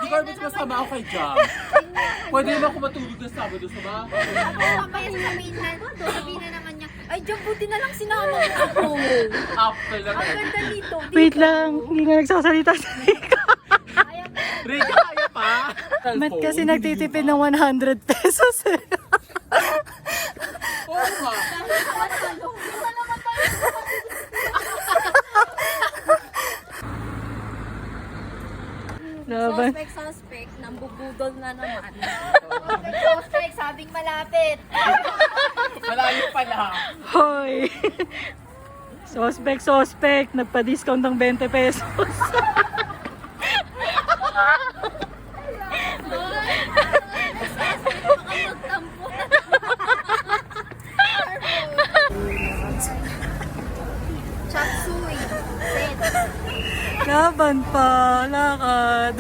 Regardless, masama ako kay Jam. Pwede naman ako matulog na Sabado sa bahay. Mamaya sasabihin na, sabihin na naman niya, ay, Jam, buti na lang sinama mo ako. After lang. Ang ganda dito. Wait lang, hindi nga nagsasalita si Rika. Rika, kaya pa? Ba't kasi nagtitipid ng 100 pesos eh? Oo nga. Laban. Suspect, nambubudol na naman. Suspect, sabing malapit. Malayo pala. Hoy! Suspect, nagpa-discount ng 20 pesos. Chop suey. Laban pa, lakad.